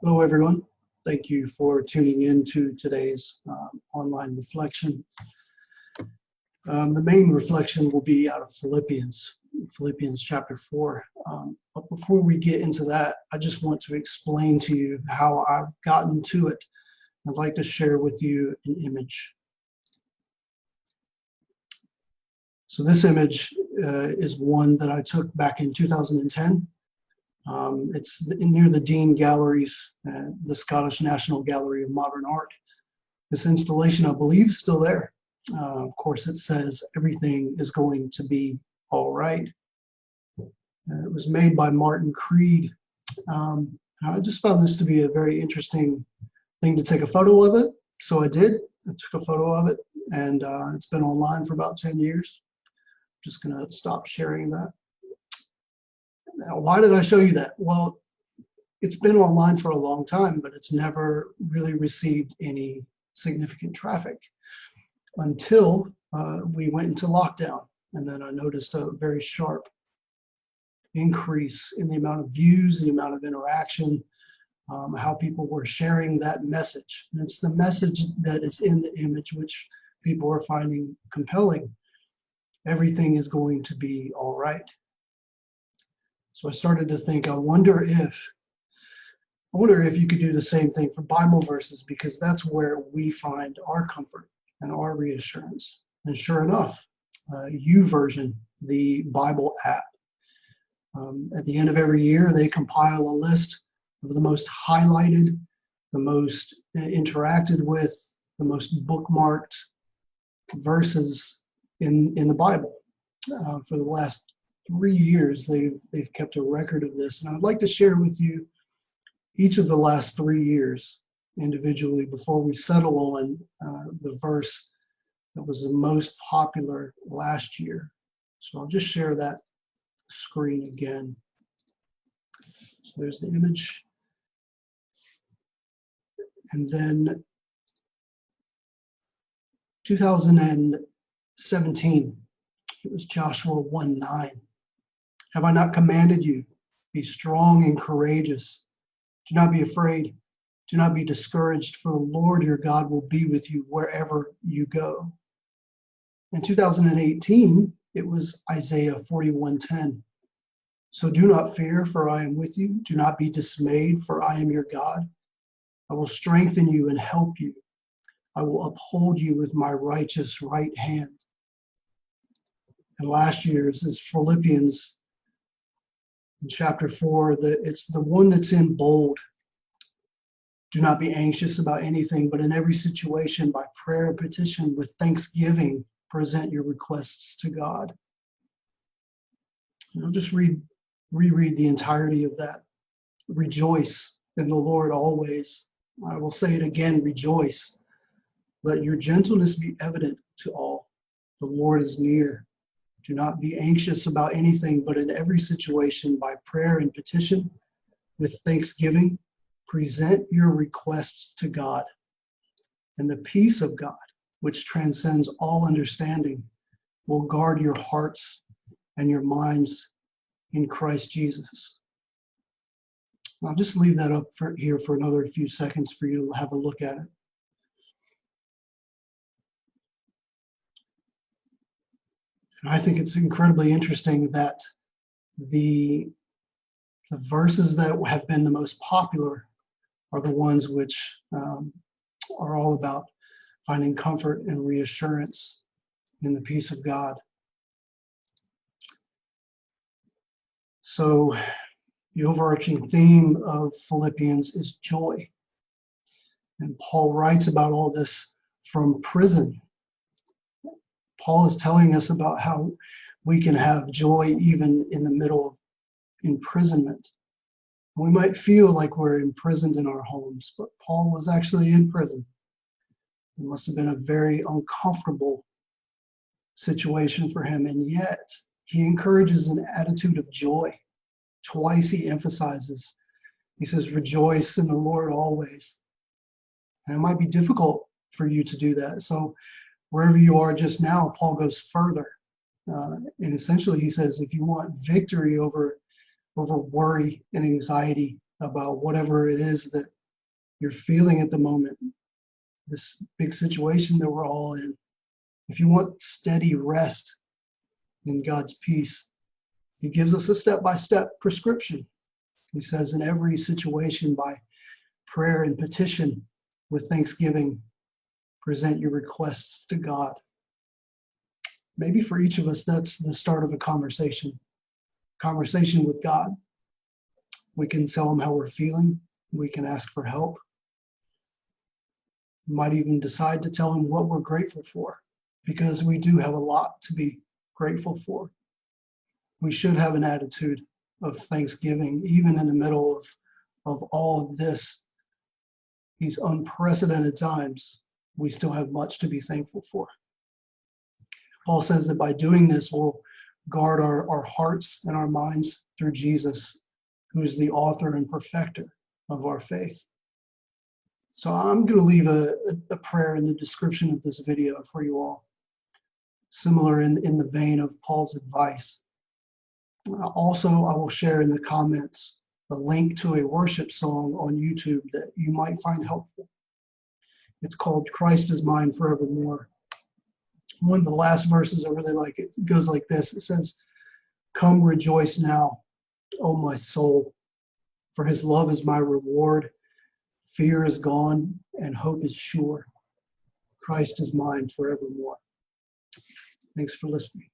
Hello, everyone. Thank you for tuning in to today's online reflection. The main reflection will be out of Philippians chapter 4. But before we get into that, I just want to explain to you how I've gotten to it. I'd like to share with you an image. So this image is one that I took back in 2010. It's near the Dean Galleries, the Scottish National Gallery of Modern Art. This installation, I believe, is still there. Of course, it says everything is going to be all right. It was made by Martin Creed. I just found this to be a very interesting thing to take a photo of it. So I did. I took a photo of it, and it's been online for about 10 years. I'm just going to stop sharing that. Now, why did I show you that? Well, it's been online for a long time, but it's never really received any significant traffic until we went into lockdown. And then I noticed a very sharp increase in the amount of views, the amount of interaction, how people were sharing that message. And it's the message that is in the image which people are finding compelling. Everything is going to be all right. So I started to think, I wonder if you could do the same thing for Bible verses, because that's where we find our comfort and our reassurance. And sure enough, YouVersion, the Bible app, at the end of every year, they compile a list of the most highlighted, the most interacted with, the most bookmarked verses in the Bible. For the last 3 years, they've kept a record of this, and I'd like to share with you each of the last 3 years individually before we settle on the verse that was the most popular last year. So I'll just share that screen again. So there's the image, and then 2017, it was Joshua 1:9. Have I not commanded you? Be strong and courageous. Do not be afraid. Do not be discouraged, for the Lord your God will be with you wherever you go. In 2018, it was Isaiah 41:10. So do not fear, for I am with you. Do not be dismayed, for I am your God. I will strengthen you and help you. I will uphold you with my righteous right hand. And last year's is Philippians in chapter 4, it's the one that's in bold. Do not be anxious about anything, but in every situation, by prayer and petition, with thanksgiving, present your requests to God. And I'll just reread the entirety of that. Rejoice in the Lord always. I will say it again, rejoice. Let your gentleness be evident to all. The Lord is near. Do not be anxious about anything, but in every situation, by prayer and petition, with thanksgiving, present your requests to God. And the peace of God, which transcends all understanding, will guard your hearts and your minds in Christ Jesus. I'll just leave that up here for another few seconds for you to have a look at it. And I think it's incredibly interesting that the verses that have been the most popular are the ones which are all about finding comfort and reassurance in the peace of God. So the overarching theme of Philippians is joy. And Paul writes about all this from prison. Paul is telling us about how we can have joy even in the middle of imprisonment. We might feel like we're imprisoned in our homes, but Paul was actually in prison. It must have been a very uncomfortable situation for him, and yet he encourages an attitude of joy. Twice he emphasizes, he says, rejoice in the Lord always. And it might be difficult for you to do that. So wherever you are just now, Paul goes further. And essentially he says, if you want victory over worry and anxiety, about whatever it is that you're feeling at the moment, this big situation that we're all in. If you want steady rest in God's peace, He gives us a step-by-step prescription. He says, in every situation, by prayer and petition with thanksgiving, present your requests to God. Maybe for each of us, that's the start of a conversation with God. We can tell Him how we're feeling. We can ask for help. We might even decide to tell Him what we're grateful for, because we do have a lot to be grateful for. We should have an attitude of thanksgiving, even in the middle of all of this, these unprecedented times. We still have much to be thankful for. Paul says that by doing this, we'll guard our hearts and our minds through Jesus, who is the author and perfecter of our faith. So I'm going to leave a prayer in the description of this video for you all, similar in the vein of Paul's advice. Also, I will share in the comments a link to a worship song on YouTube that you might find helpful. It's called Christ is Mine Forevermore. One of the last verses I really like, it goes like this. It says, "Come rejoice now, O my soul, for His love is my reward. Fear is gone and hope is sure. Christ is mine forevermore." Thanks for listening.